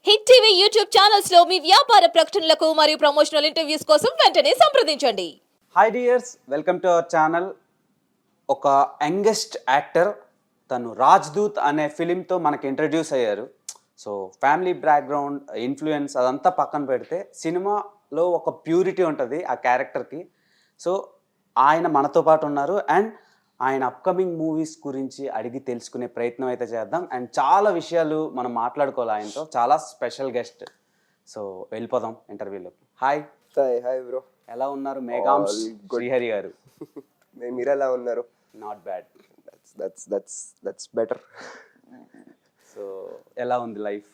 Hit TV YouTube channels లో మీ వ్యాపార ప్రకటనలకు మరియు ప్రమోషనల్ ఇంటర్వ్యూస్ కోసం వెంటనే సంప్రదించండి. Hi dears, welcome to our channel. ఒక యంగెస్ట్ యాక్టర్ తను రాజ్దూత్ అనే ఫిలింతో మనకి ఇంట్రడ్యూస్ అయ్యారు. సో ఫ్యామిలీ బ్యాక్గ్రౌండ్ ఇన్ఫ్లుయెన్స్ అదంతా పక్కన పెడితే సినిమాలో ఒక ప్యూరిటీ ఉంటుంది ఆ క్యారెక్టర్కి. సో ఆయన మనతో పాటు ఉన్నారు అండ్ ఆయన అప్కమింగ్ మూవీస్ గురించి అడిగి తెలుసుకునే ప్రయత్నం అయితే చేద్దాం. అండ్ చాలా విషయాలు మనం మాట్లాడుకోవాలి ఆయనతో. చాలా స్పెషల్ గెస్ట్. సో వెళ్ళిపోదాం ఇంటర్వ్యూలోకి. హాయ్ హాయ్ బ్రో, ఎలా ఉన్నారు? మేఘాంశ్ All good. శ్రీహరి గారు. మీరు ఎలా ఉన్నారు? Not bad. That's better. So ఎలా ఉంది లైఫ్?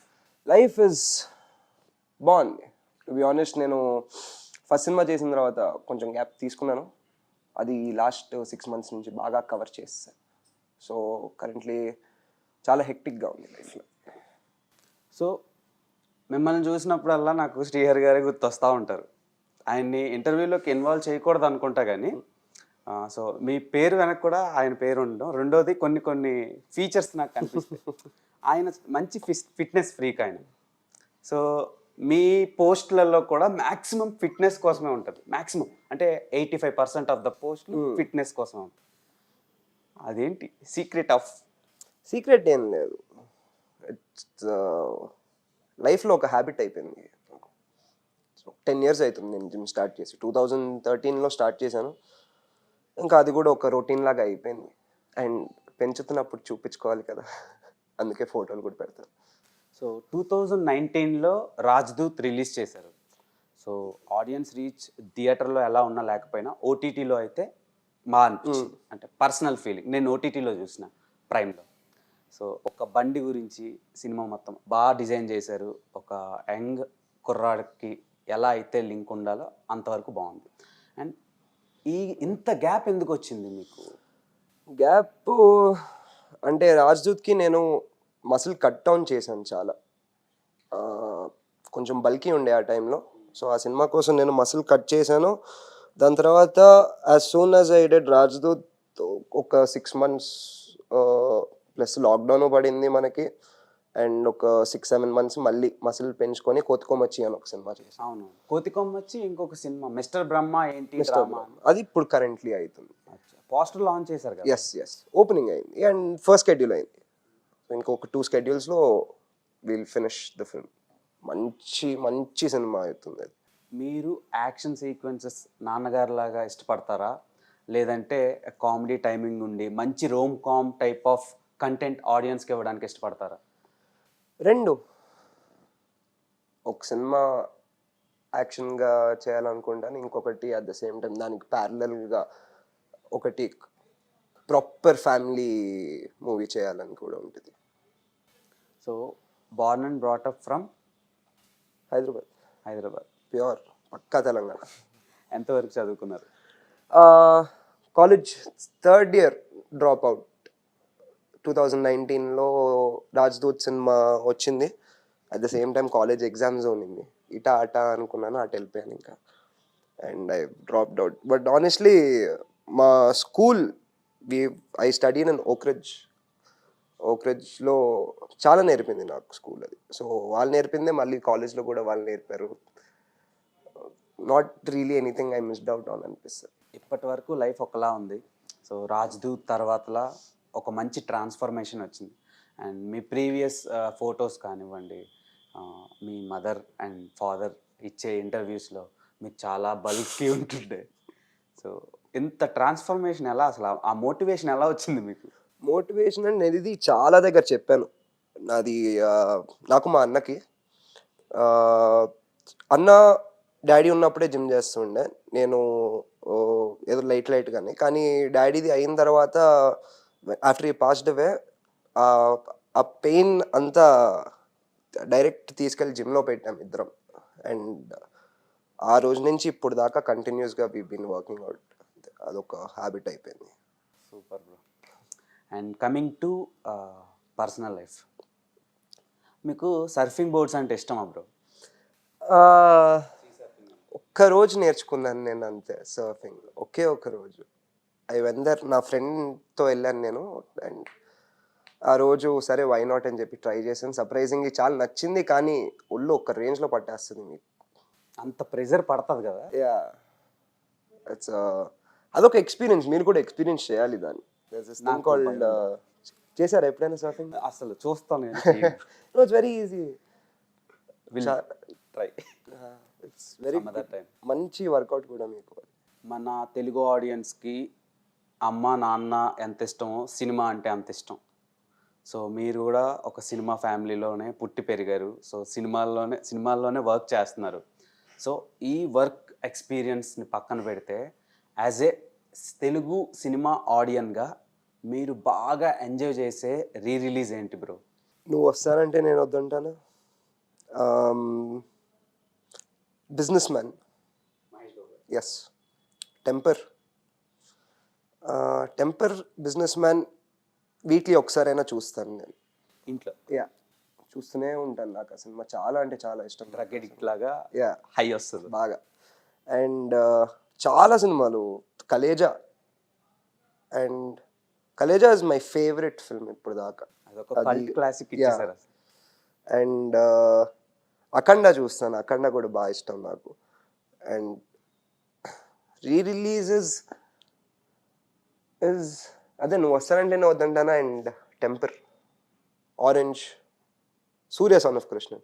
లైఫ్ ఇస్ బాగుంది. టు బి ఆనెస్ట్, నేను ఫస్ట్ సినిమా చేసిన తర్వాత కొంచెం గ్యాప్ తీసుకున్నాను. అది లాస్ట్ 6 months నుంచి బాగా కవర్ చేస్తాను. సో కరెంట్లీ చాలా హెక్టిక్గా ఉంది లైఫ్లో. సో మిమ్మల్ని చూసినప్పుడల్లా నాకు శ్రీహరి గారే గుర్తొస్తూ ఉంటారు. ఆయన్ని ఇంటర్వ్యూలోకి ఇన్వాల్వ్ చేయకూడదు అనుకుంటా కానీ సో మీ పేరు వెనక కూడా ఆయన పేరు ఉండడం. రెండోది కొన్ని ఫీచర్స్ నాకు కనిపిస్తాయి. ఆయన మంచి ఫిట్నెస్ ఫ్రీక్ ఆయన. సో మీ పోస్టులలో కూడా మ్యాక్సిమం ఫిట్నెస్ కోసమే ఉంటుంది. మ్యాక్సిమం అంటే 85% ఆఫ్ ద పోస్టులు ఫిట్నెస్ కోసం ఉంటుంది. అదేంటి సీక్రెట్ ఏం లేదు, ఇట్స్ లైఫ్లో ఒక హ్యాబిట్ అయిపోయింది. 10 years అవుతుంది నేను జిమ్ స్టార్ట్ చేసి. 2013లో స్టార్ట్ చేశాను. ఇంకా అది కూడా ఒక రొటీన్ లాగా అయిపోయింది. అండ్ పెంచుతున్నప్పుడు చూపించుకోవాలి కదా, అందుకే ఫోటోలు కూడా పెడతాను. సో 2019లో రాజ్దూత్ రిలీజ్ చేశారు. సో ఆడియన్స్ రీచ్ థియేటర్లో ఎలా ఉన్నా లేకపోయినా ఓటీటీలో అయితే బాగా అనిపించింది. అంటే పర్సనల్ ఫీలింగ్. నేను ఓటీటీలో చూసిన ప్రైమ్లో. సో ఒక బండి గురించి సినిమా మొత్తం బాగా డిజైన్ చేశారు. ఒక యంగ్ కుర్రాడికి ఎలా అయితే లింక్ ఉండాలో అంతవరకు బాగుంది. అండ్ ఇంత గ్యాప్ ఎందుకు వచ్చింది మీకు? గ్యాప్ అంటే రాజ్దూత్కి నేను మసిల్ కట్ డౌన్ చేశాను చాలా. కొంచెం బల్కీ ఉండే ఆ టైంలో. సో ఆ సినిమా కోసం నేను మసిల్ కట్ చేశాను. దాని తర్వాత as soon as I did Rajdoot ఒక 6 months ప్లస్ లాక్డౌన్ పడింది మనకి. అండ్ ఒక 6-7 months మళ్ళీ మసిల్ పెంచుకొని కోతికొమ్మచ్చి అని ఒక సినిమా చేశాను. అవును, కోతికొమ్మచ్చి ఇంకొక సినిమా మిస్టర్ బ్రహ్మ ఏంటి డ్రామా, అది ఇప్పుడు కరెంట్లీ అవుతుంది. పోస్టర్ లాంచ్ చేశారు కదా. ఎస్ ఓపెనింగ్ అయింది అండ్ ఫస్ట్ షెడ్యూల్ అయింది. ఇంకొక 2 schedules will finish the film. మంచి సినిమా అవుతుంది అది. మీరు యాక్షన్ సీక్వెన్సెస్ నాన్నగారు లాగా ఇష్టపడతారా, లేదంటే కామెడీ టైమింగ్ ఉండి మంచి rom com type of content ఆడియన్స్కి ఇవ్వడానికి ఇష్టపడతారా? రెండు. ఒక సినిమా యాక్షన్గా చేయాలనుకుంటాను, ఇంకొకటి అట్ ద సేమ్ టైం దానికి ప్యారలల్గా ఒకటి ప్రాపర్ ఫ్యామిలీ మూవీ చేయాలని కూడా ఉంటుంది. So born and brought up from Hyderabad, pure పక్కా తెలంగాణ. ఎంతవరకు చదువుకున్నారు? College 3rd year drop out. 2019లో రాజ్దూత్ సినిమా వచ్చింది. At the same time college exams ఉన్నింది. అట అనుకున్నాను, అటు వెళ్ళిపోయాను ఇంకా. And I dropped out. But honestly మా స్కూల్ ఐ స్టడీడ్ ఇన్ ఓక్రిడ్జ్లో చాలా నేర్పింది నాకు స్కూల్ అది. సో వాళ్ళు నేర్పిందే మళ్ళీ కాలేజ్లో కూడా వాళ్ళు నేర్పారు. Not really anything I missed out on అనిపిస్తుంది. ఇప్పటి వరకు లైఫ్ ఒకలా ఉంది. సో రాజ్దూత్ తర్వాతలా ఒక మంచి ట్రాన్స్ఫర్మేషన్ వచ్చింది. అండ్ మీ ప్రీవియస్ ఫొటోస్ కానివ్వండి, మీ మదర్ అండ్ ఫాదర్ ఇచ్చే ఇంటర్వ్యూస్లో మీకు చాలా బల్కీ ఉంటుండే. సో ఇంత ట్రాన్స్ఫర్మేషన్ ఎలా, అసలు ఆ మోటివేషన్ ఎలా వచ్చింది మీకు? మోటివేషన్ అంటే నేను ఇది చాలా దగ్గర చెప్పాను. నాకు మా అన్నకి అన్న డాడీ ఉన్నప్పుడే జిమ్ చేస్తుండే. నేను ఏదో లైట్గానే, కానీ డాడీది అయిన తర్వాత ఆఫ్టర్ ఈ పాస్డ్ అవే ఆ పెయిన్ అంతా డైరెక్ట్ తీసుకెళ్ళి జిమ్లో పెట్టాం ఇద్దరం. అండ్ ఆ రోజు నుంచి ఇప్పుడు దాకా కంటిన్యూస్గా వీ బీన్ వర్కింగ్ అవుట్. అదొక హ్యాబిట్ అయిపోయింది. Super bro. And coming to personal life, మీకు సర్ఫింగ్ బోర్డ్స్ అంటే ఇష్టమా బ్రో? ఒక్కరోజు నేర్చుకున్నాను నేను అంతే సర్ఫింగ్, ఒకే ఒక రోజు. నా ఫ్రెండ్తో వెళ్ళాను నేను. అండ్ ఆ రోజు సరే వై నాట్ అని చెప్పి ట్రై చేశాను. సర్ప్రైజింగ్లీ చాలా నచ్చింది, కానీ ఒళ్ళు ఒక రేంజ్లో పట్టేస్తుంది మీకు. అంత ప్రెజర్ పడుతుంది కదా. యా, ఇట్స్ అదొక ఎక్స్పీరియన్స్, మీరు కూడా ఎక్స్పీరియన్స్ చేయాలి దాన్ని. నాకు కాల్డ్ చేశారా ఎప్పుడైనా సర్ఫింగ్? అసలు చూస్తాను it's very easy, try it's very other time. మంచి వర్కౌట్ కూడా మీకు. మన తెలుగు ఆడియన్స్కి అమ్మ నాన్న ఎంత ఇష్టమో సినిమా అంటే అంత ఇష్టం. సో మీరు కూడా ఒక సినిమా ఫ్యామిలీలోనే పుట్టి పెరిగారు. సో సినిమాల్లోనే వర్క్ చేస్తున్నారు. సో ఈ వర్క్ ఎక్స్పీరియన్స్ని పక్కన పెడితే యాజ్ ఏ తెలుగు సినిమా ఆడియన్గా మీరు బాగా ఎంజాయ్ చేసే రిలీజ్ ఏంటి బ్రో? నువ్వు వస్తానంటే నేను వద్దంటాను. Business man, yes. Temper, business man weekly ఒకసారైనా చూస్తాను నేను ఇంట్లో యా, చూస్తూనే ఉంటాను. నాకు ఆ సినిమా చాలా అంటే చాలా ఇష్టం. డ్రగ్ లాగా యా, హై వస్తుంది బాగా. అండ్ చాలా సినిమాలు, Khaleja is my favourite film ఇప్పుడు దాకా. అదొక కల్ట్ క్లాసిక్ ఇచ్చేసారు. అండ్ అఖండ చూస్తాను, అఖండ కూడా బాగా ఇష్టం నాకు. అండ్ రిలీజెస్ ఇస్ అదే నువ్వు వస్తానంటే నేను వద్దంటానా. And temper, orange, Surya son of Krishnan,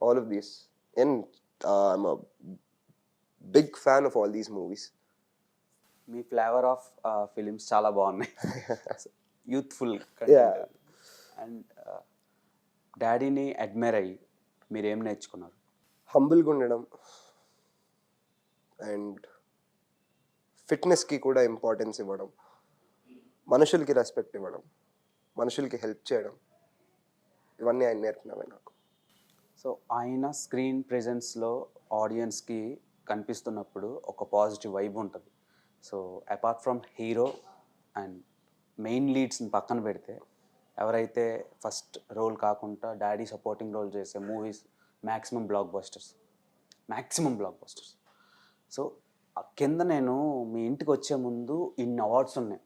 all of these. And I'm a big fan of all these movies. మీ ఫ్లేవర్ ఆఫ్ ఫిలిమ్స్ చాలా బాగున్నాయి, యూత్ఫుల్. అండ్ డాడీని అడ్మైర్ అయ్యి మీరు ఏం నేర్చుకున్నారు? హంబుల్గా ఉండడం అండ్ ఫిట్నెస్కి కూడా ఇంపార్టెన్స్ ఇవ్వడం, మనుషులకి రెస్పెక్ట్ ఇవ్వడం, మనుషులకి హెల్ప్ చేయడం, ఇవన్నీ ఆయన నేర్పినవే నాకు. సో ఆయన స్క్రీన్ ప్రెజెన్స్లో ఆడియన్స్కి కనిపిస్తున్నప్పుడు ఒక పాజిటివ్ వైబ్ ఉంటుంది. So apart from hero and main లీడ్స్ని పక్కన పెడితే ఎవరైతే ఫస్ట్ రోల్ కాకుండా డాడీ సపోర్టింగ్ రోల్ చేసే movies maximum block busters. So కింద నేను మీ ఇంటికి వచ్చే ముందు ఇన్ని అవార్డ్స్ ఉన్నాయి.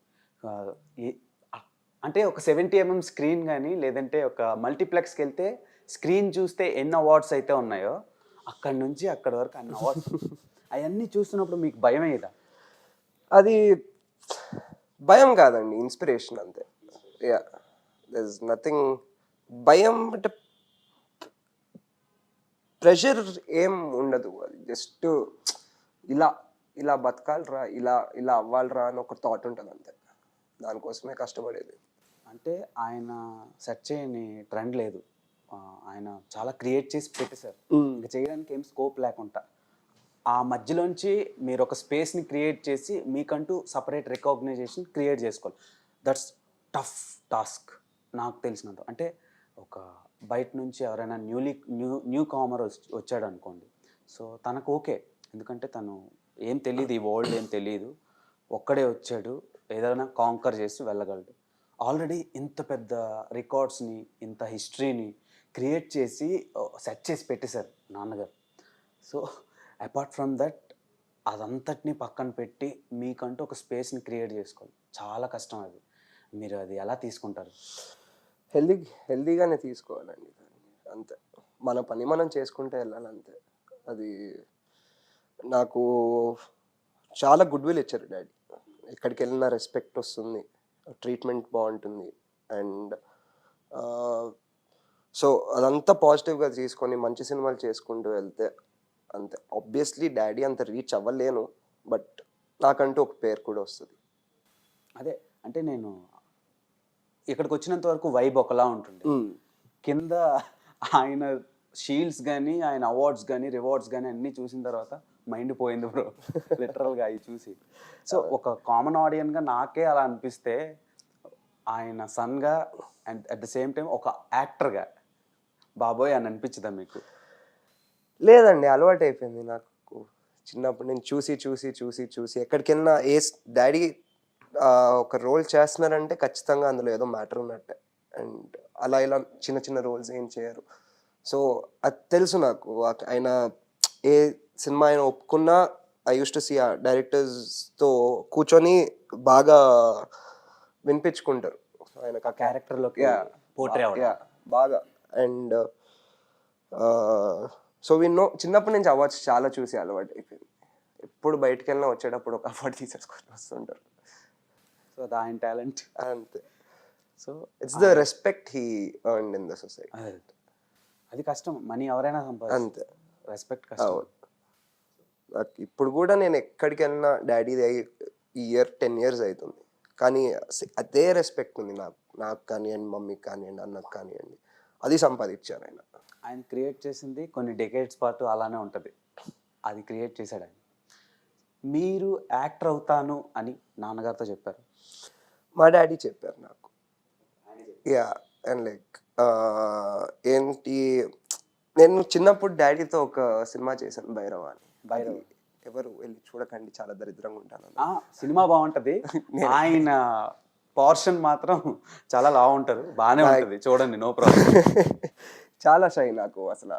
అంటే ఒక 70 mm స్క్రీన్ కానీ లేదంటే ఒక మల్టీప్లెక్స్కి వెళ్తే స్క్రీన్ చూస్తే ఎన్ని అవార్డ్స్ అయితే ఉన్నాయో అక్కడి నుంచి అక్కడి వరకు అన్ని అవార్డ్స్. అవన్నీ చూస్తున్నప్పుడు మీకు భయం అయ్యేదా? అది భయం కాదండి, ఇన్స్పిరేషన్ అంతే. Yeah, there is nothing. భయం అంటే ప్రెషర్ ఏం ఉండదు. అది జస్ట్ ఇలా బతకాలరా, ఇలా అవ్వాలరా అని ఒక థాట్ ఉంటుంది అంతే. దానికోసమే కష్టపడేది. అంటే ఆయన సెట్ చేయని ట్రెండ్ లేదు, ఆయన చాలా క్రియేట్ చేసి పెట్టేశారు. ఇంకా చేయడానికి ఏం స్కోప్ లేకుండా ఆ మధ్యలోంచి మీరు ఒక స్పేస్ని క్రియేట్ చేసి మీకంటూ సపరేట్ రికగ్నైజేషన్ క్రియేట్ చేసుకోవాలి. దట్స్ టఫ్ టాస్క్ నాకు తెలిసినంత. అంటే ఒక బయట నుంచి ఎవరైనా న్యూ కామర్ వచ్చాడు అనుకోండి, సో తనకు ఓకే, ఎందుకంటే తను ఏం తెలియదు, ఈ వరల్డ్ ఏం తెలియదు, ఒక్కడే వచ్చాడు, ఏదైనా కాంకర్ చేసి వెళ్ళగలడు. ఆల్రెడీ ఇంత పెద్ద రికార్డ్స్ని, ఇంత హిస్టరీని క్రియేట్ చేసి సెట్ చేసి పెట్టేశారు నాన్నగారు. సో అపార్ట్ ఫ్రమ్ దట్ అదంతటిని పక్కన పెట్టి మీకంటూ ఒక స్పేస్ని క్రియేట్ చేసుకోవాలి. చాలా కష్టం అది. మీరు అది ఎలా తీసుకుంటారు? హెల్దీగానే తీసుకోవాలండి అంతే. మన పని మనం చేసుకుంటే వెళ్ళాలంతే. అది నాకు చాలా గుడ్ విల్ ఇచ్చారు డాడీ. ఎక్కడికి వెళ్ళినా రెస్పెక్ట్ వస్తుంది, ట్రీట్మెంట్ బాగుంటుంది. అండ్ సో అదంతా పాజిటివ్గా తీసుకొని మంచి సినిమాలు చేసుకుంటూ వెళ్తే అంతే. ఆబ్వియస్లీ డాడీ అంత రీచ్ అవ్వలేను, బట్ నాకంటూ ఒక పేరు కూడా వస్తుంది. అదే అంటే నేను ఇక్కడికి వచ్చినంత వరకు వైబ్ ఒకలా ఉంటుంది, కింద ఆయన షీల్డ్స్ కానీ ఆయన అవార్డ్స్ కానీ రివార్డ్స్ కానీ అన్నీ చూసిన తర్వాత మైండ్ పోయింది బ్రో, లిటరల్గా అవి చూసి. సో ఒక కామన్ ఆడియన్గా నాకే అలా అనిపిస్తే ఆయన సన్గా and at the same time ఒక యాక్టర్గా బాబోయ్ అని అనిపించదా మీకు? లేదండి, అలవాటు అయిపోయింది నాకు. చిన్నప్పుడు నేను చూసి ఎక్కడికి వెళ్ళినా డాడీ ఒక రోల్ చేస్తున్నారంటే ఖచ్చితంగా అందులో ఏదో మ్యాటర్ ఉన్నట్టే. అండ్ ఇలా చిన్న రోల్స్ ఏం చేయరు. సో అది తెలుసు నాకు. ఆయన ఏ సినిమా ఆయన ఒప్పుకున్నా ఐ యూస్ టు సీ ఆ డైరెక్టర్స్తో కూర్చొని బాగా వినిపించుకుంటారు. ఆయనకు ఆ క్యారెక్టర్లోకి పోర్ట్రే అవ్వడం. యా బాగా. అండ్ సో చిన్నప్పటి నుంచి అవార్డ్స్ చాలా చూసి అలవాటు అయిపోయింది. ఎప్పుడు బయటకు వెళ్ళినా వచ్చేటప్పుడు ఒక అవార్డు తీసేసుకొని వస్తుంటారు. సో అది ఆయన టాలెంట్. అంతే. So it's the respect he earned in the society. అది కష్టం, మనీ ఎవరైనా సంపాదిస్తారు, అంతే. రెస్పెక్ట్ కష్టం. అవును. నాకు ఇప్పుడు కూడా నేను ఎక్కడికి వెళ్ళినా డాడీ ఈ ఇయర్ 10 years అవుతుంది, కానీ అదే రెస్పెక్ట్ ఉంది నాకు కానివ్వండి, మమ్మీకి కానివ్వండి, అన్నకు కానివ్వండి. అది సంపాదించారు ఆయన. ఆయన క్రియేట్ చేసింది కొన్ని డెకేడ్స్ పాటు అలానే ఉంటుంది, అది క్రియేట్ చేశాడు ఆయన. మీరు యాక్టర్ అవుతాను అని నాన్నగారితో చెప్పారు? మా డాడీ చెప్పారు నాకు. యా. అండ్ లైక్ ఏంటి, నేను చిన్నప్పుడు డాడీతో ఒక సినిమా చేశాను, భైరవ అని. భైరవ్ ఎవరు వెళ్ళి చూడకండి, చాలా దరిద్రంగా ఉంటాను. సినిమా బాగుంటది, ఆయన పోర్షన్ మాత్రం చాలా లా ఉంటారు, బాగానే ఉంటుంది, చూడండి, నో ప్రాబ్లం. చాలా షై నాకు అసలు.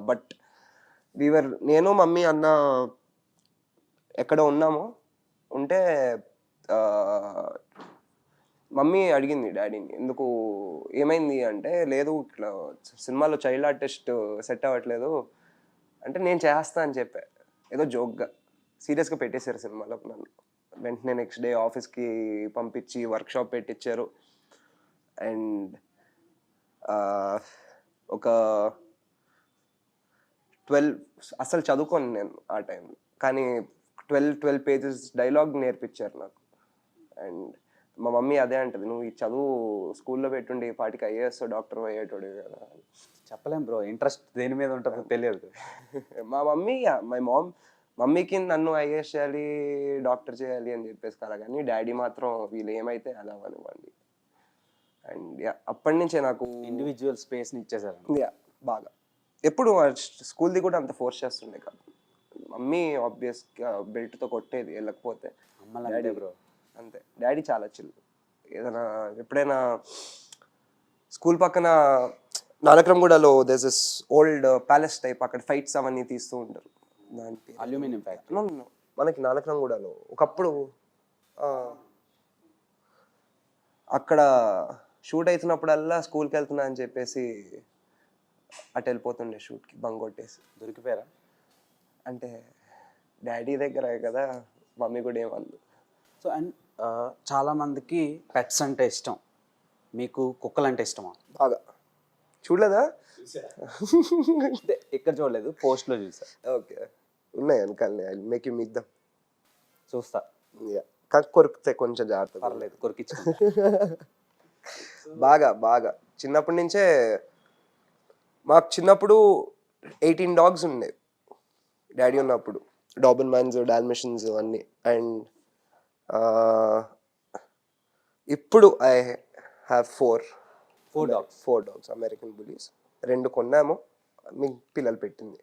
బట్ నేను మమ్మీ అన్న ఎక్కడ ఉన్నామో ఉంటే మమ్మీ అడిగింది డాడీని, ఎందుకు ఏమైంది అంటే, లేదు ఇట్లా సినిమాలో చైల్డ్ ఆర్టిస్ట్ సెట్ అవ్వట్లేదు అంటే, నేను చేస్తా అని చెప్పా ఏదో జోక్గా. సీరియస్గా పెట్టేశారు సినిమాలో నన్ను. వెంటనే నెక్స్ట్ డే ఆఫీస్కి పంపించి వర్క్షాప్ పెట్టించారు. అండ్ ఒక 12 అసలు చదువుకోను నేను ఆ టైంలో, కానీ 12 pages డైలాగ్ నేర్పించారు నాకు. అండ్ మా మమ్మీ అదే అంటది, నువ్వు ఈ చదువు స్కూల్లో పెట్టుండి ఈ పాటికి ఐఏఎస్ డాక్టర్ అయ్యేటోడు కదా. చెప్పలేం బ్రో, ఇంట్రెస్ట్ దేని మీద ఉంటుందో తెలియదు. మా మమ్మీ మమ్మీకి నన్ను ఐఏఎస్ చేయాలి, డాక్టర్ చేయాలి అని చెప్పేసి కదా, కానీ డాడీ మాత్రం వీళ్ళు ఏమైతే అలా అనివ్వండి. అండ్ అప్పటి నుంచే నాకు ఇండివిజువల్ స్పేస్ని ఇచ్చేసారు. బాగా. ఎప్పుడు స్కూల్ది కూడా అంత ఫోర్స్ చేస్తుండే కాదు. మమ్మీ ఆబ్వియస్గా బెల్ట్తో కొట్టేది వెళ్ళకపోతే. అమ్మాయి బ్రో అంతే. డాడీ చాలా చిల్. ఏదైనా ఎప్పుడైనా స్కూల్ పక్కన నానక్రమ్గూడలో this is old palace type, అక్కడ ఫైట్స్ అవన్నీ తీస్తూ ఉంటారు. దాని అల్యూమినియం ఫ్యాక్టరీ. మనకి నానక్రమ్గూడలో ఒకప్పుడు అక్కడ షూట్ అవుతున్నప్పుడల్లా స్కూల్కి వెళ్తున్నా అని చెప్పేసి అటు వెళ్ళిపోతుండే షూట్కి, బంగ్ కొట్టేసి. దొరికిపోయారా? అంటే డాడీ దగ్గర కదా, మమ్మీ కూడా ఏమన్నా. సో అండ్ చాలామందికి పెట్స్ అంటే ఇష్టం, మీకు కుక్కలు అంటే ఇష్టమా? బాగా. చూడలేదా? ఇక్కడ చూడలేదు, పోస్ట్లో చూసా. ఓకే, ఉన్నాయి వెనకాలనే. I make you meet them. చూస్తా. కొరికితే కొంచెం జాగ్రత్త. పర్లేదు, కొరికిచ్చు. బాగా చిన్నప్పటి నుంచే మాకు చిన్నప్పుడు 18 dogs ఉండేవి డాడీ ఉన్నప్పుడు, డాబర్మాన్స్, డాల్మేషన్స్ అన్నీ. అండ్ ఇప్పుడు I have 4 dogs American bullies. 2 కొన్నాము, మీ పిల్లలు పెట్టింది.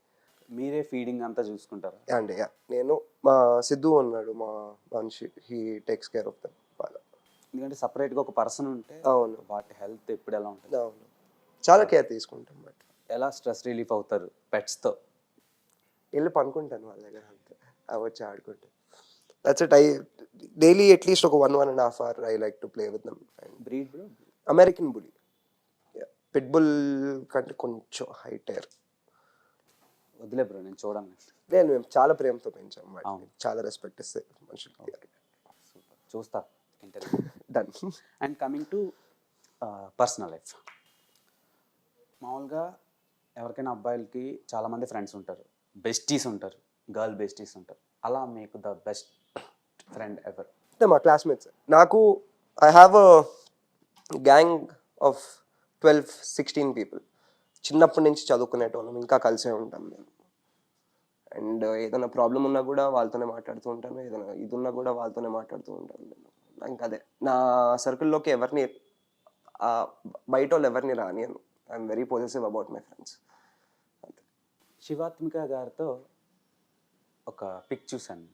మీరే ఫీడింగ్ అంతా చూసుకుంటారా? అండ్ నేను, మా సిద్ధు ఉన్నాడు మా మనిషి, he takes care of them బాగా. ఎందుకంటే సపరేట్గా ఒక పర్సన్ ఉంటే అవును, వాటి హెల్త్ ఎప్పుడు ఎలా ఉంటుంది. అవును, చాలా కేర్ తీసుకుంటాం. బట్ ఎలా స్ట్రెస్ రిలీఫ్ అవుతారు పెట్స్తో? వెళ్ళి పనుకుంటాను వాళ్ళ దగ్గర, అంతే. అవి వచ్చి ఆడుకుంటాను. That's it. డైలీ అట్లీస్ట్ ఒక 1.5 hour I like to play with them. Breed bro? American bully. Pitbull కంటే కొంచెం హైటర్. వదిలే బ్రో, నేను చూడండి. మేము చాలా ప్రేమతో పెంచాం, చాలా రెస్పెక్ట్ ఇస్తే మనుషులకి. సూపర్, చూస్తా interview. Done. And coming to personal life, మామూలుగా ఎవరికైనా అబ్బాయిలకి చాలామంది ఫ్రెండ్స్ ఉంటారు, బెస్టీస్ ఉంటారు, గర్ల్ బెస్టీస్ ఉంటారు. అలా మీకు ద బెస్ట్ ఫ్రెండ్ ఎవర్? అంటే మా క్లాస్మేట్స్. నాకు I have a gang of 12-16 people. చిన్నప్పటి నుంచి చదువుకునేటోళ్ళం, ఇంకా కలిసే ఉంటాం మేము. అండ్ ఏదైనా ప్రాబ్లం ఉన్నా కూడా వాళ్ళతోనే మాట్లాడుతూ ఉంటాను, ఏదైనా ఇది ఉన్నా కూడా వాళ్ళతోనే మాట్లాడుతూ ఉంటాను నేను. ఇంకా అదే నా సర్కిల్లోకి ఎవరిని బయట వాళ్ళు ఎవరిని రానియను. I'm very positive about my friends. అంతే. శివాత్మిక గారితో ఒక పిక్ చూశాను.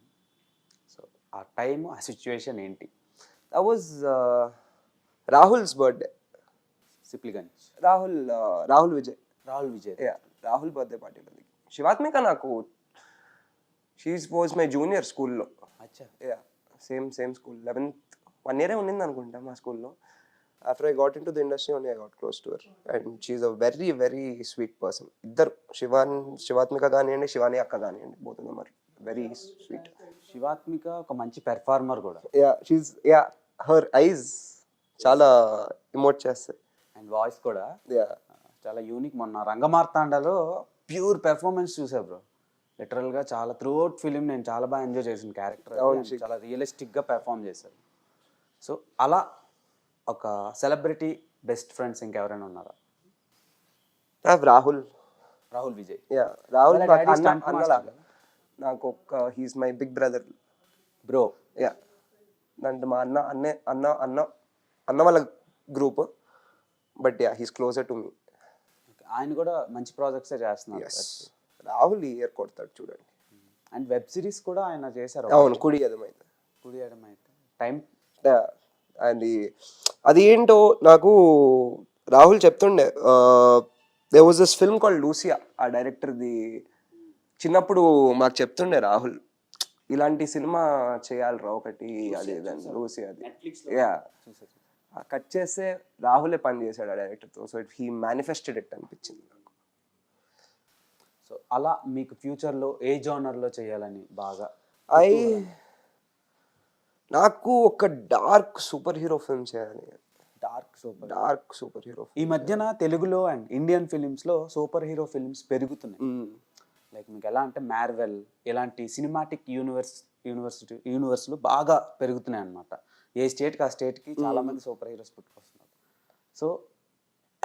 సో ఆ టైము, ఆ సిచ్యువేషన్ ఏంటి? That was Rahul's birthday. Sipligunj. Rahul Vijay. Rahul birthday party. Shivathmika నాకు, షీ వాజ్ మై జూనియర్ స్కూల్లో. అచ్చా. Same school. 11th 1 year ఉండింది అనుకుంటా మా స్కూల్లో. After I got into the industry only I got close to her, and she's a very very sweet person. ఇద్దరు శివాత్మిక కానివ్వండి, శివాని అక్క కానివ్వండి, both of them are very sweet. Shivathmika ఒక మంచి పెర్ఫార్మర్ కూడా. Yeah, her eyes చాలా ఇమోట్ చేస్తాయి. అండ్ వాయిస్ కూడా Yeah. చాలా యూనిక్. మొన్న రంగమార్తాండలో ప్యూర్ పెర్ఫార్మెన్స్ చూసా బ్రో. లిటరల్గా చాలా త్రూ అవుట్ ఫిలిం నేను చాలా బాగా ఎంజాయ్ చేసిన క్యారెక్టర్. చాలా రియలిస్టిక్గా పెర్ఫామ్ చేశారు. సో అలా ఒక సెలబ్రిటీ బెస్ట్ ఫ్రెండ్స్ ఇంకెవరైనా ఉన్నారా? I have Rahul. Rahul Vijay. Yeah, Rahul వాళ్ళ నాకు daddy అన్న stunt master అన్నలాగా. నాకు ఒక he's my big brother. Bro. Ya, అంటే మా అన్న వాళ్ళ group, but ya he's closer to me. ఆయన కూడా మంచి ప్రాజెక్ట్సే చేస్తున్నారు. ఎస్, రాహుల్ ఇయర్ కొడతాడు చూడండి. అండ్ వెబ్ సిరీస్ కూడా ఆయన చేశారు. అవును, కుడి ఎదమైతే. కుడి ఎడమైతే టైం. అది అది ఏంటో నాకు రాహుల్ చెప్తుండే. They was this film called Lucia, ఆ డైరెక్టర్ది. చిన్నప్పుడు మాకు చెప్తుండే రాహుల్, ఇలాంటి సినిమా చేయాలిరా ఒకటి, అది లూసియా అది. యా, కట్ చేస్తే రాహులే పని చేశాడు ఆ డైరెక్టర్తో. సో హీ మేనిఫెస్టెడ్ ఇట్ అనిపించింది నాకు. సో అలా మీకు ఫ్యూచర్లో ఏ జోనర్లో చేయాలని బాగా? నాకు ఒక డార్క్ సూపర్ హీరో ఫిల్మ్ చేయాలి. Dark super hero. ఈ మధ్యన తెలుగులో అండ్ ఇండియన్ ఫిలిమ్స్లో సూపర్ హీరో ఫిల్మ్స్ పెరుగుతున్నాయి. లైక్ మీకు ఎలా అంటే మార్వెల్ ఇలాంటి సినిమాటిక్ యూనివర్స్లు బాగా పెరుగుతున్నాయి అన్నమాట. ఏ స్టేట్కి ఆ స్టేట్కి చాలా మంది సూపర్ హీరోస్ పుట్టుకొస్తున్నారు. So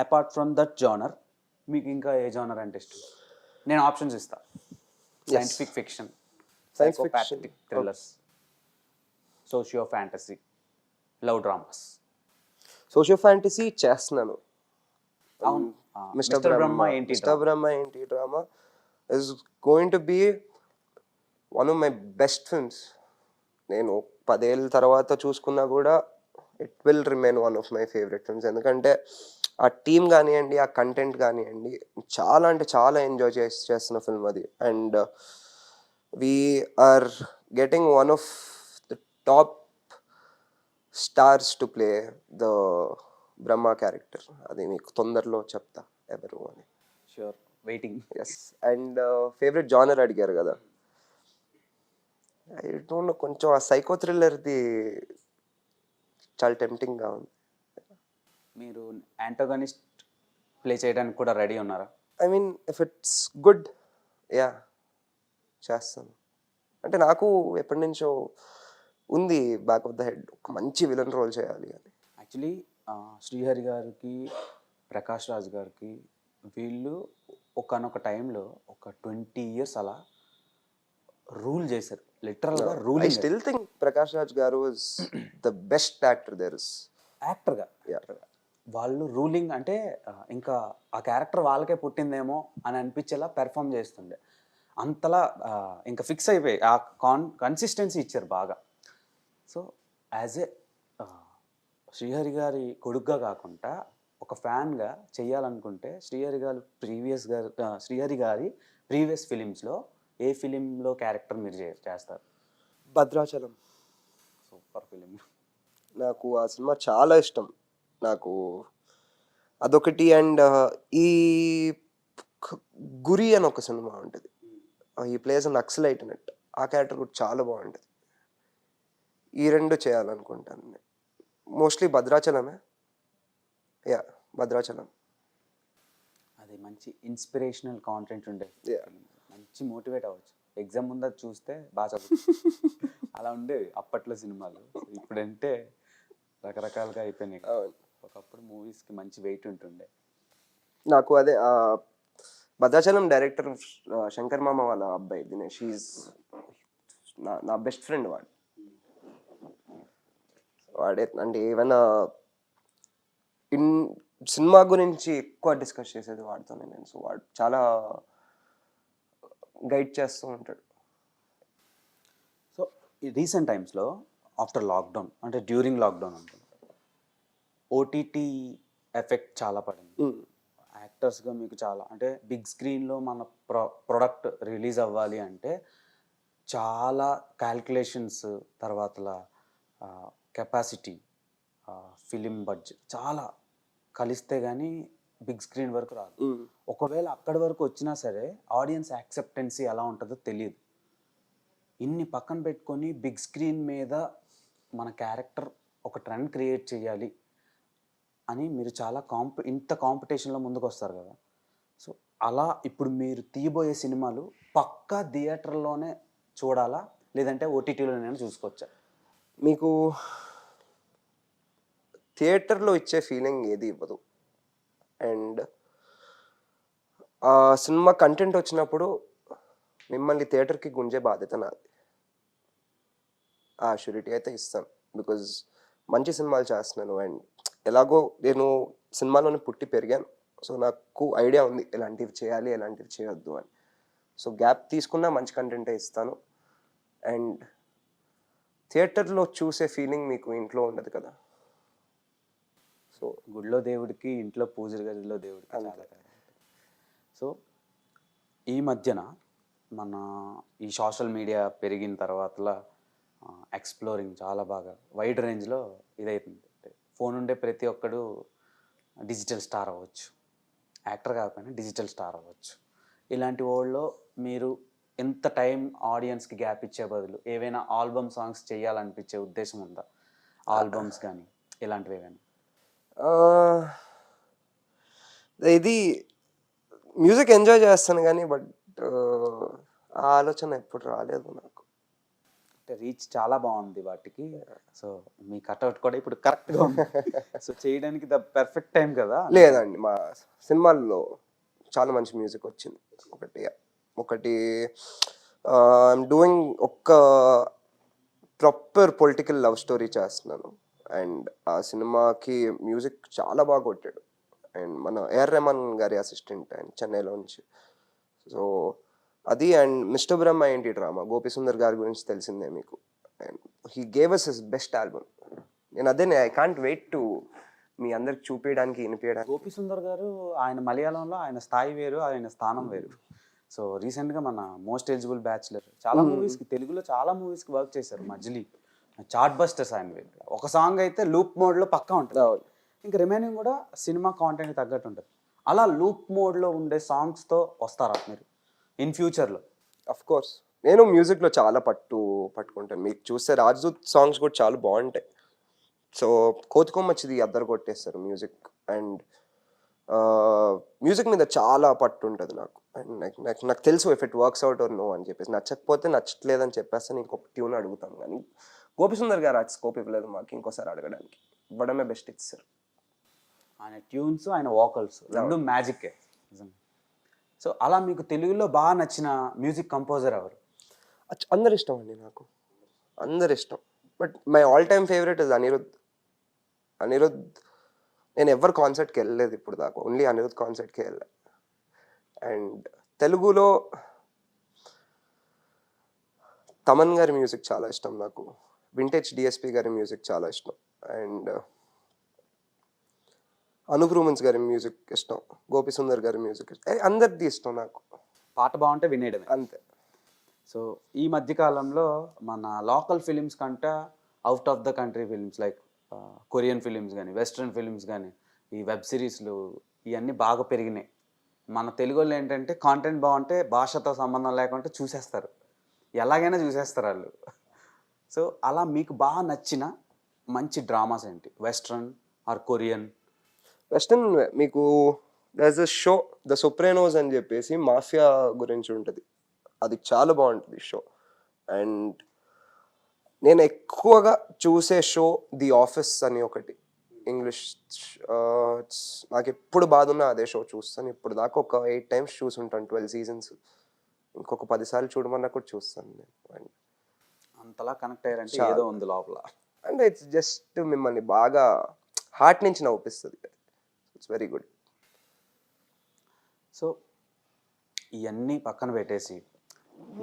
apart from that genre మీకు ఇంకా ఏ జానర్ అంటే ఇష్టం? నేను ఆప్షన్స్ ఇస్తా. Scientific fiction, psychopathic thrillers, socio fantasy, love dramas. Socio fantasy చేస్తున్నాను. అవును. మిస్టర్ బ్రహ్మ ఏంటి drama is going to be one of my best films. నేను 10 ఏళ్ళ తర్వాత చూసుకున్నా కూడా it will remain one of my favourite films. ఎందుకంటే ఆ టీమ్ కానివ్వండి, ఆ కంటెంట్ కానివ్వండి, చాలా అంటే చాలా ఎంజాయ్ చేస్తున్న ఫిల్మ్ అది. And we're getting one of the top stars to play the Brahma character. అది మీకు తొందరలో చెప్తా ఎవరు అని. Sure, waiting. Yes. And favourite genre అడిగారు కదా, ఐ డోంట్ నో, కొంచెం ఆ సైకో థ్రిల్లర్ది చాలా టెంప్టింగ్గా ఉంది. మీరు యాంటోగనిస్ట్ ప్లే చేయడానికి కూడా రెడీ ఉన్నారా? I mean if it's good, yeah చేస్తాను. అంటే నాకు ఎప్పటి నుంచో ఉంది బ్యాక్ ఆఫ్ ద హెడ్, ఒక మంచి విలన్ రోల్ చేయాలి అని. యాక్చువల్లీ శ్రీహరి గారికి, ప్రకాష్ రాజ్ గారికి వీళ్ళు ఒకనొక టైంలో ఒక 20 years అలా రూల్ చేశారు. లిటరల్గా I ruling. Still think Prakash Raj garu is the best actor there is. యాక్టర్గా వాళ్ళు రూలింగ్ అంటే ఇంకా ఆ క్యారెక్టర్ వాళ్ళకే పుట్టిందేమో అని అనిపించేలా పెర్ఫామ్ చేస్తుండే. అంతలా ఇంకా ఫిక్స్ అయిపోయి ఆ కన్సిస్టెన్సీ ఇచ్చారు బాగా. సో యాజ్ ఏ శ్రీహరి గారి కొడుగ్గా కాకుండా ఒక ఫ్యాన్గా చెయ్యాలనుకుంటే శ్రీహరి గారి ప్రీవియస్ ఫిలిమ్స్లో ఏ ఫిలింలో క్యారెక్టర్ మీరు చేస్తారు? భద్రాచలం. Super film. నాకు ఆ సినిమా చాలా ఇష్టం. నాకు అదొకటి. అండ్ ఈ గురి అని ఒక సినిమా ఉంటుంది, ఈ ప్లేస్ నక్సలైట్ అన్నట్టు, ఆ క్యారెక్టర్ కూడా చాలా బాగుంటుంది. ఈ రెండు చేయాలనుకుంటాను నేను. మోస్ట్లీ భద్రాచలమే. యా, భద్రాచలం. అది మంచి ఇన్స్పిరేషనల్ కాంటెంట్ ఉండే Yeah. మంచి మోటివేట్ అవ్వచ్చు. ఎగ్జామ్ ముందు చూస్తే బాగా చదువు అలా ఉండేవి అప్పట్లో సినిమాలు. ఇప్పుడంటే రకరకాలుగా అయిపోయినాయి. ఒకప్పుడు మూవీస్కి మంచి వెయిట్ ఉంటుండే. నాకు అదే భద్రాచలం డైరెక్టర్ శంకర్ మామ వాళ్ళ అబ్బాయి దినేష్, నా బెస్ట్ ఫ్రెండ్ వాడే. అంటే ఏమైనా సినిమా గురించి ఎక్కువ డిస్కస్ చేసేది వాడితోనే నేను. సో వాడు చాలా గైడ్ చేస్తూ ఉంటాడు. సో ఈ రీసెంట్ టైమ్స్లో ఆఫ్టర్ లాక్డౌన్, అంటే డ్యూరింగ్ లాక్డౌన్ అనుకుంటా, ఓటీటీ ఎఫెక్ట్ చాలా పడింది. యాక్టర్స్గా మీకు చాలా అంటే బిగ్ స్క్రీన్లో మన ప్రొడక్ట్ రిలీజ్ అవ్వాలి అంటే చాలా క్యాల్కులేషన్స్, తర్వాత కెపాసిటీ, ఫిలిం బడ్జెట్ చాలా కలిస్తే కానీ బిగ్ స్క్రీన్ వరకు రాదు. ఒకవేళ అక్కడి వరకు వచ్చినా సరే ఆడియన్స్ యాక్సెప్టెన్సీ ఎలా ఉంటుందో తెలియదు. ఇన్ని పక్కన పెట్టుకొని బిగ్ స్క్రీన్ మీద మన క్యారెక్టర్ ఒక ట్రెండ్ క్రియేట్ చేయాలి అని మీరు చాలా ఇంత కాంపిటీషన్లో ముందుకు వస్తారు కదా. సో అలా ఇప్పుడు మీరు తీయబోయే సినిమాలు పక్కా థియేటర్లోనే చూడాలా, లేదంటే ఓటీటీలోనే చూసుకోవచ్చా? మీకు థియేటర్లో ఇచ్చే ఫీలింగ్ ఏది ఇవ్వదు. అండ్ ఆ సినిమా కంటెంట్ వచ్చినప్పుడు మిమ్మల్ని థియేటర్కి గుంజే బాధ్యత నాది. ఆ షూరిటీ అయితే ఇస్తాను, బికాజ్ మంచి సినిమాలు చేస్తున్నాను. అండ్ ఎలాగో నేను సినిమాలోనే పుట్టి పెరిగాను. సో నాకు ఐడియా ఉంది ఎలాంటివి చేయాలి, ఎలాంటివి చేయొద్దు అని. సో గ్యాప్ తీసుకున్నా మంచి కంటెంటే ఇస్తాను. అండ్ థియేటర్లో చూసే ఫీలింగ్ మీకు ఇంట్లో ఉండదు కదా. సో గుడిలో దేవుడికి, ఇంట్లో పూజ గదిలో దేవుడికి చాలా తేడా. సో ఈ మధ్యన మన ఈ సోషల్ మీడియా పెరిగిన తర్వాతలా ఎక్స్ప్లోరింగ్ చాలా బాగా వైడ్ రేంజ్లో ఇదైతుంది. ఫోన్ ఉండే ప్రతి ఒక్కడు డిజిటల్ స్టార్ అవ్వచ్చు, యాక్టర్ కాకపోయినా డిజిటల్ స్టార్ అవ్వచ్చు. ఇలాంటి వాళ్ళలో మీరు ఎంత టైం ఆడియన్స్కి గ్యాప్ ఇచ్చే బదులు ఏవైనా ఆల్బమ్ సాంగ్స్ చేయాలనిపించే ఉద్దేశం ఉందా? ఆల్బమ్స్ కానీ ఇలాంటివి ఏవైనా? ఇది మ్యూజిక్ ఎంజాయ్ చేస్తాను కానీ బట్ ఆ ఆలోచన ఎప్పుడు రాలేదు నాకు. అంటే రీచ్ చాలా బాగుంది వాటికి. సో మీ కట్అవుట్ కూడా ఇప్పుడు కరెక్ట్గా ఉంది. సో చేయడానికి ద పర్ఫెక్ట్ టైం కదా. లేదండి, మా సినిమాల్లో చాలా మంచి మ్యూజిక్ వచ్చింది. ఒకటి ఐఎమ్ డూయింగ్ ఒక ప్రాపర్ పొలిటికల్ లవ్ స్టోరీ చేస్తున్నాను. అండ్ ఆ సినిమాకి మ్యూజిక్ చాలా బాగా కొట్టాడు. అండ్ మన ఏఆర్ రెహమాన్ గారి అసిస్టెంట్ అండ్ చెన్నైలో నుంచి. సో అది. అండ్ మిస్టర్ బ్రహ్మ ఏంటి డ్రామా గోపి సుందర్ గారి గురించి తెలిసిందే మీకు. And he gave us his best album. నేను అదే ఐ కాంట్ వెయిట్ టు మీ అందరికి చూపించడానికి, వినిపించడానికి. గోపి సుందర్ గారు ఆయన మలయాళంలో ఆయన స్థాయి వేరు, ఆయన స్థానం వేరు. సో రీసెంట్గా మన మోస్ట్ ఎలిజిబుల్ బ్యాచ్లర్ చాలా మూవీస్కి, తెలుగులో చాలా మూవీస్కి వర్క్ చేశారు. మజిలీ, చార్ట్ బస్టర్స్ ఆయన. ఒక సాంగ్ అయితే లూప్ మోడ్లో పక్కా ఉంటుంది, ఇంకా రిమైనింగ్ కూడా సినిమా కాంటెంట్ తగ్గట్టు ఉంటుంది. అలా లూప్ మోడ్లో ఉండే సాంగ్స్తో వస్తారా మీరు ఇన్ ఫ్యూచర్లో? అఫ్ కోర్స్ నేను మ్యూజిక్లో చాలా పట్టుకుంటాను. మీకు చూస్తే రాజదూత్ సాంగ్స్ కూడా చాలా బాగుంటాయి. సో కోతికొమ్మచ్చిది అద్దరు కొట్టేస్తారు మ్యూజిక్. అండ్ మ్యూజిక్ మీద చాలా పట్టు ఉంటుంది నాకు. అండ్ నాకు తెలుసు if it works out or no అని చెప్పేసి. నచ్చకపోతే నచ్చట్లేదని చెప్పేస్తాను, ఇంకొక ట్యూన్ అడుగుతాను. కానీ గోపి సుందర్ గారు అది స్కోప్ ఇవ్వలేదు మాకు ఇంకోసారి అడగడానికి. ఇవ్వడమే బెస్ట్ ఇచ్చారు. ఆయన ట్యూన్స్, ఆయన వోకల్స్ రెండు మ్యాజిక్కే. సో అలా మీకు తెలుగులో బాగా నచ్చిన మ్యూజిక్ కంపోజర్ ఎవరు? అందరు ఇష్టం అండి నాకు, అందరు ఇష్టం. But my all time favourite is Anirudh. నేను ఎవరు కాన్సర్ట్కి వెళ్ళలేదు ఇప్పుడు దాకా, ఓన్లీ అనిరుద్ధ్ కాన్సర్ట్కి వెళ్ళా. అండ్ తెలుగులో తమన్ గారి మ్యూజిక్ చాలా ఇష్టం నాకు. వింటేజ్ డిఎస్పి గారి మ్యూజిక్ చాలా ఇష్టం. అండ్ అనూప్ రూమన్స్ గారి మ్యూజిక్ ఇష్టం. గోపి సుందర్ గారి మ్యూజిక్ ఇష్టం. అందరిది ఇష్టం నాకు. పాట బాగుంటే వినేయడమే అంతే. సో ఈ మధ్యకాలంలో మన లోకల్ ఫిలిమ్స్ కంటే out of the country films like Korean films కానీ, వెస్ట్రన్ ఫిలిమ్స్ కానీ, ఈ వెబ్ సిరీస్లు ఇవన్నీ బాగా పెరిగినాయి. మన తెలుగు వాళ్ళు ఏంటంటే కాంటెంట్ బాగుంటే భాషతో సంబంధం లేకుంటే చూసేస్తారు, ఎలాగైనా చూసేస్తారు వాళ్ళు. సో అలా మీకు బాగా నచ్చిన మంచి డ్రామాస్ ఏంటి? Western are Korean? వెస్టర్న్ మీకు there's a show the Sopranos అని చెప్పేసి మాఫియా గురించి ఉంటుంది. అది చాలా బాగుంటుంది షో. అండ్ నేను ఎక్కువగా చూసే షో ది ఆఫీస్ అని ఒకటి ఇంగ్లీష్. నాకు ఎప్పుడు బాధ ఉన్నా అదే షో చూస్తాను. ఇప్పుడు దాకా ఒక 8 times చూసుంటాను, 12 seasons. ఇంకొక 10 సార్లు చూడమన్నా కూడా చూస్తాను నేను. అండ్ అంతలా కనెక్ట్ అయ్యారంటే ఏదో ఉంది లోపల. అండ్ ఇట్స్ జస్ట్ మిమ్మల్ని బాగా హార్ట్ నుంచి నవ్విస్తుంది. It's very good. సో ఇవన్నీ పక్కన పెట్టేసి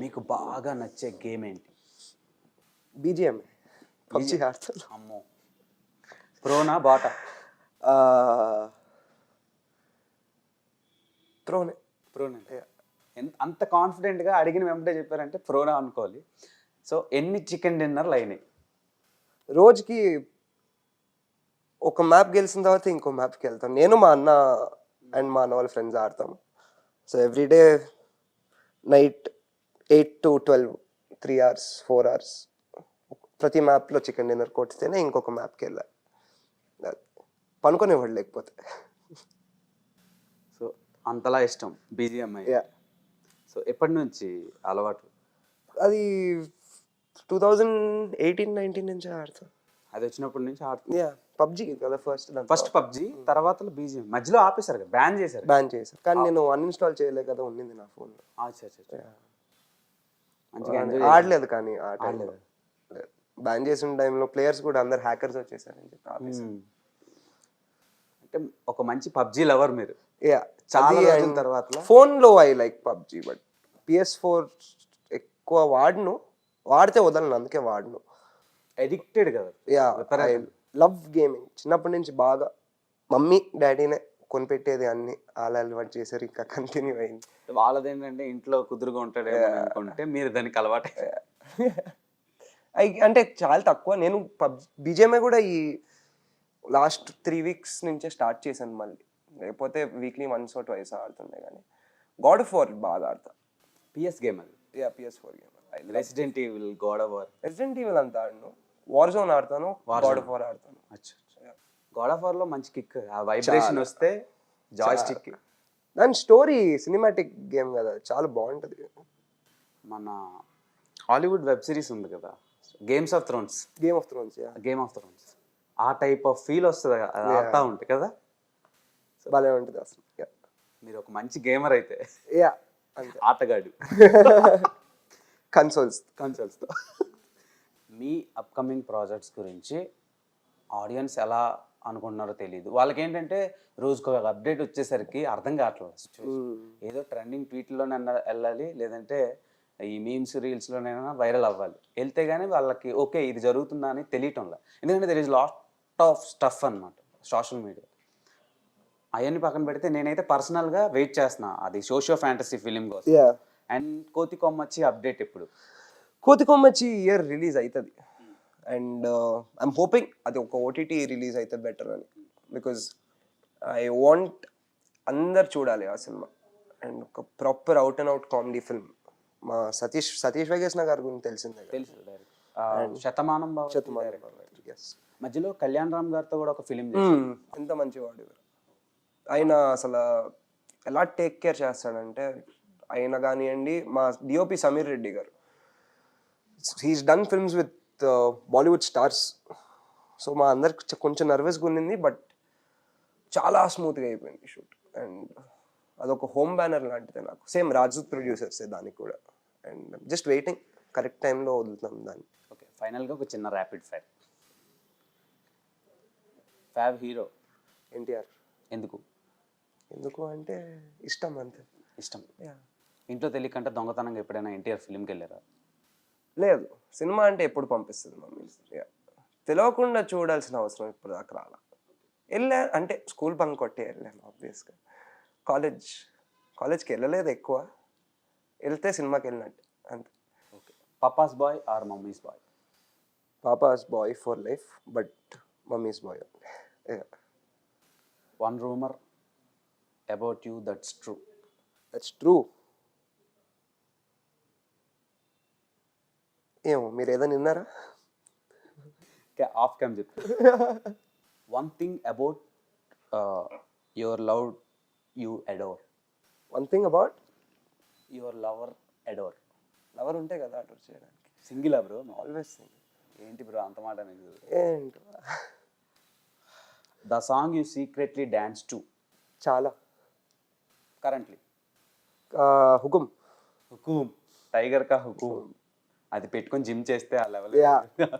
మీకు బాగా నచ్చే గేమ్ ఏంటి? బీజిఎం పబ్జి ఆడతాను. అమ్మో, ప్రోనా బాటా? ప్రోనే. అంత కాన్ఫిడెంట్గా అడిగిన వెంబడే చెప్పారంటే ప్రోనా అనుకోవాలి. సో ఎన్ని చికెన్ డిన్నర్లు అయినాయి? రోజుకి ఒక మ్యాప్ గెలిచిన తర్వాత ఇంకో మ్యాప్కి వెళ్తాం. నేను మా అన్న అండ్ మా అన్న వాళ్ళ ఫ్రెండ్స్ ఆడతాం. So everyday night 8 to 12 3 hours 4 hours ప్రతి మ్యాప్లో చికెన్ డిన్నర్ కొట్టితేనే ఇంకొక మ్యాప్కి వెళ్ళాలి. పనుకొని ఇవ్వడు లేకపోతే. సో అంతలా ఇష్టం బీజిఎంఐ. Yeah. సో ఎప్పటి నుంచి అలవాటు? అది 2018-19 నుంచి ఆడతాం. అది వచ్చినప్పటి నుంచి ఆడుతుంది. యా పబ్జి కదా ఫస్ట్ పబ్జి, తర్వాత బీజిఎం. మధ్యలో ఆపేశారు కదా, బ్యాన్ చేశారు. బ్యాన్ చేశాను కానీ నేను అన్ఇన్స్టాల్ చేయలే కదా, ఉండింది నా ఫోన్లో. మంచిగా enjoy ఆడలేదు కానీ ఆ టైంలో ఆడలేదు. బ్యాన్ చేసిన టైంలో ప్లేయర్స్ కూడా అందరు హ్యాకర్స్ వచ్చేసారని చెప్పి ఆపేసాను. అంటే ఒక మంచి పబ్జి లవర్ మీరు. యా చాలా రోజుల తర్వాత ఫోన్లో I like PUBG, but PS4 ఎక్కువ వాడితే వదలను, అందుకే వాడను. ఎడిక్టెడ్ కదా. Yeah I love gaming. చిన్నప్పటి నుంచి బాగా మమ్మీ డాడీనే కొనిపెట్టేది అన్ని వాళ్ళు అలవాటు చేశారు, ఇంకా కంటిన్యూ అయింది. వాళ్ళది ఏంటంటే ఇంట్లో కుదురుగా ఉంటాడేమో అనుకుంటే మీరు దానికి అలవాటు. అంటే చాలా తక్కువ. నేను బీజేఎంఐ కూడా ఈ లాస్ట్ 3 weeks నుంచే స్టార్ట్ చేశాను మళ్ళీ, లేకపోతే వీక్లీ 1 or 2 ఆడుతుండే. కానీ గాడ్ ఆఫ్ వార్ బాగా ఆడతా. PS గేమ్ అది. Yeah PS4 game. Resident evil, God of war. Resident evil అంతా ఆడను, వార్ జోన్ ఆడతాను, గాడ్ ఆఫ్ వార్ ఆడతాను. గాడ్ ఆఫ్ వార్ లో మంచి కిక్, ఆ వైబ్రేషన్ వస్తే జాయ్ స్టిక్. దాని స్టోరీ సినిమాటిక్ గేమ్ కదా, చాలా బాగుంటది. మన హాలీవుడ్ వెబ్ సిరీస్ ఉంది కదా, game of Thrones. Game of Thrones ఆ టైప్ ఆఫ్ ఫీల్ వస్తుంది ఆడుతూ ఉంటుంది కదా, భలే ఉంటుంది అసలు. మీరు ఒక మంచి గేమర్ అయితే. యా అంతే. ఆటగాడు. కన్సోల్స్తో. మీ అప్కమింగ్ ప్రాజెక్ట్స్ గురించి ఆడియన్స్ ఎలా అనుకుంటున్నారో తెలియదు. వాళ్ళకి ఏంటంటే రోజుకు ఒక అప్డేట్ వచ్చేసరికి అర్థం కావట్లేదు. ఏదో ట్రెండింగ్ ట్వీట్లోనైనా వెళ్ళాలి, లేదంటే ఈ మీమ్స్ రీల్స్లోనైనా వైరల్ అవ్వాలి. వెళ్తే కానీ వాళ్ళకి ఓకే ఇది జరుగుతుందా అని తెలియటంలా. ఎందుకంటే there is lot of stuff అనమాట సోషల్ మీడియా. అవన్నీ పక్కన పెడితే నేనైతే పర్సనల్గా వెయిట్ చేస్తున్నా అది సోషియో ఫ్యాంటసీ ఫిలిం కోసం. అండ్ కోతి కొమ్మచ్చి అప్డేట్ ఎప్పుడు? కోతి కొమ్మచ్చి ఇయర్ రిలీజ్ అవుతుంది. అండ్ ఐఎమ్ హోపింగ్ అది ఒక OTT రిలీజ్ అవుతుంది బెటర్ అని, బికాజ్ ఐ వాంట్ అందరు చూడాలి ఆ సినిమా. అండ్ ఒక proper out and out comedy film. మా సతీష్ వెగేసిన గారి గురించి తెలిసిందే. తెలుసు. శతమానం ఎస్. మధ్యలో కళ్యాణ్ రామ్ గారితో కూడా ఒక ఫిలిం. ఎంత మంచివాడు ఆయన, అసలు ఎలా టేక్ కేర్ చేస్తాడంటే ఆయన కానివ్వండి. మా DOP సమీర్ రెడ్డి గారు, he's done films with Bollywood stars. So మా అందరికి కొంచెం నర్వస్గా ఉన్నింది, బట్ చాలా స్మూత్గా అయిపోయింది షూట్. అండ్ అదొక హోమ్ బ్యానర్ లాంటిదే నాకు. సేమ్ రాజు ప్రొడ్యూసర్సే దానికి కూడా. అండ్ జస్ట్ వెయిటింగ్, కరెక్ట్ టైంలో వదులుతాం దాన్ని. ఓకే, ఫైనల్గా ఒక చిన్న ర్యాపిడ్ ఫైర్. ఫేవ్ హీరో ఎన్టీఆర్. ఎందుకు అంటే ఇష్టం, అంతే. ఇష్టం. ఇంట్లో తెలియకంటే దొంగతనంగా ఎప్పుడైనా ఎన్టీఆర్ ఫిల్మ్కి వెళ్ళారా? లేదు, సినిమా అంటే ఎప్పుడు పంపిస్తుంది మమ్మీ. తెలియకుండా చూడాల్సిన అవసరం ఇప్పుడు దాకా రాలా. అంటే స్కూల్ బంక్ కొట్టి వెళ్ళాను ఆబ్వియస్గా. కాలేజ్కి వెళ్ళలేదు ఎక్కువ, వెళ్తే సినిమాకి వెళ్ళినట్టు అంతే. Okay, papa's boy or mummy's boy? Papa's boy for life, but mummy's boy. One rumour about you that's true. ఏమో, మీరు ఏదైనా విన్నారా? ఆఫ్ క్యామ్ చెప్పు. One thing about your love you adore. One thing about your lover adore. Lover ఉంటే కదా adore చేయడానికి. సింగిలా bro? Always single. ఏంటి బ్రో అంత మాట? ఏంటి? The song you secretly dance to. చాలా. కరెంట్లీ హుకుమ్. టైగర్ కా హుకుమ్. అది పెట్టుకొని జిమ్ చేస్తే ఆ లెవెల్.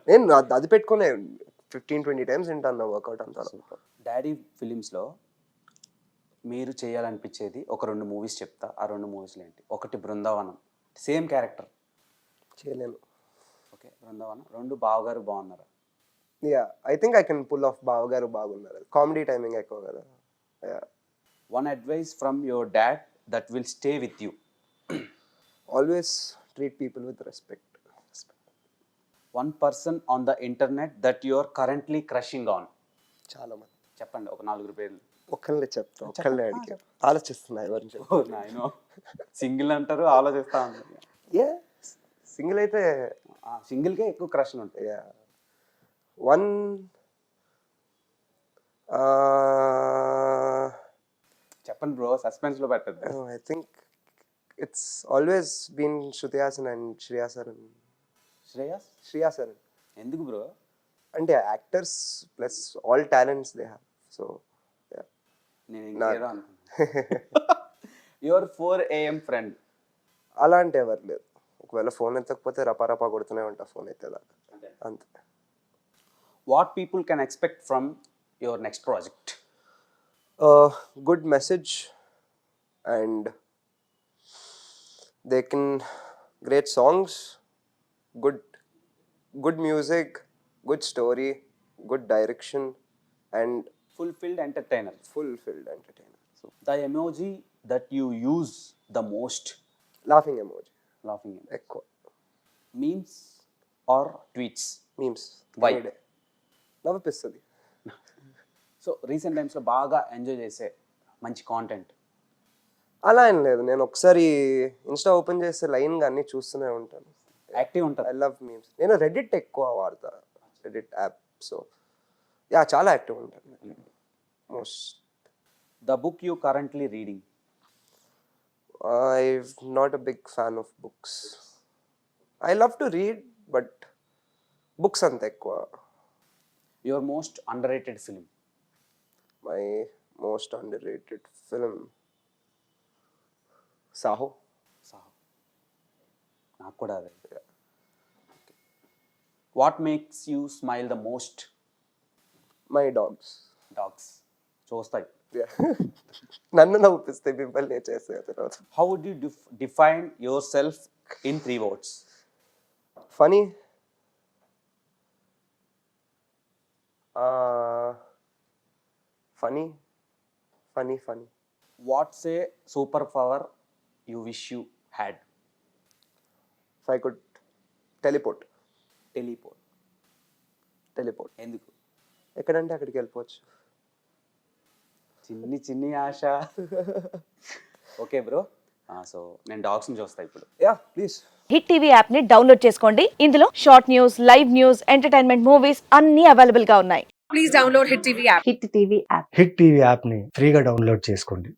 నేను అది పెట్టుకునే 15-20 times వింటాను వర్కౌట్ అంతా. డాడీ ఫిలిమ్స్లో మీరు చేయాలనిపించేది ఒక 2 మూవీస్ చెప్తా. ఆ 2 మూవీస్లో ఏంటి? ఒకటి బృందావనం, సేమ్ క్యారెక్టర్. చేయలేను. Okay, Brindavanam. 2 Bavagaru Bagunnara? I think I can pull off Bavagaru Bagunnaru. Comedy timing ఎక్కువ కదా. One advice from your dad that will stay with you. Always treat people with respect. One person on the internet that you are currently crushing on. చాలా మంది. చెప్పండి ఒక 4 పేర్లు. ఒక్కళ్ళే చెప్తా, ఒక్కళ్ళే అడిగి ఆలోచిస్తున్నా ఎవరిని చెప్పి. ఓ నాయనో, సింగిల్ అంటారు ఆలోచిస్తా ఉంటారు. ఏ సింగిల్ అయితే సింగిల్కే ఎక్కువ క్రష్లు ఉంటాయి. వన్ చెప్పండి బ్రో, సస్పెన్స్ లో పెట్టద్దు. I think it's always been Shruti Haasan and Shriya Saran. Shriya Saran ఎందుకు బ్రో? అంటే actors plus all talents they have. So నేను ఇంకేదో అనుకున్నా. Your 4 AM friend. అలాంటి ఎవరు లేదు. ఒకవేళ ఫోన్ ఎత్తకపోతే రపా కొడుతూనే ఉంటా ఫోన్ ఎత్తేదాకా, అంతే. What people can expect from your next project? Good message and they can great songs, good music, good story, good direction, and fulfilled entertainer. fulfilled entertainer. The emoji that you use the most? Laughing emoji laughing. ఎక్కువ. Memes or tweets? memes Why? every day. నవ్విస్తుంది. So recent టైమ్స్లో బాగా enjoy చేసే మంచి content? అలా ఏం లేదు, నేను ఒకసారి ఇన్స్టా ఓపెన్ చేస్తే లైన్ గా అన్ని చూస్తూనే ఉంటాను. యాక్టివ్ ఉంటుంది. I love memes. నేను రెడిట్ ఎక్కువ వాడతా, రెడిట్ యాప్. సో యా, చాలా యాక్టివ్ ఉంటాను most. The book you currently reading? I'm not a big fan of books. I love to read, but books అంత ఎక్కువ. Your most underrated film? My most underrated film, Saaho. నాకు కూడా అదే. What makes you smile the most? My dogs. Dogs చూస్తాయి. నన్ను నవ్విస్తే మిమ్మల్ని చేస్తే తర్వాత. How would you define yourself in 3 words? Funny, funny funny funny. What's a superpower you wish you had? If I could teleport. Teleport. ఎందుకు? ఎక్కడంటే అక్కడికి వెళ్ళిపోవచ్చు. చిన్ని ఆశ. ఓకే బ్రో, సో నేను డాగ్స్ని చూస్తా ఇప్పుడు. Yeah please. Hit TV app ని download చేసుకోండి. ఇందులో short news, live news, entertainment movies అన్ని అవైలబుల్ గా ఉన్నాయి. హిట్ టీవీ యాప్ని ఫ్రీగా డౌన్లోడ్ చేసుకోండి.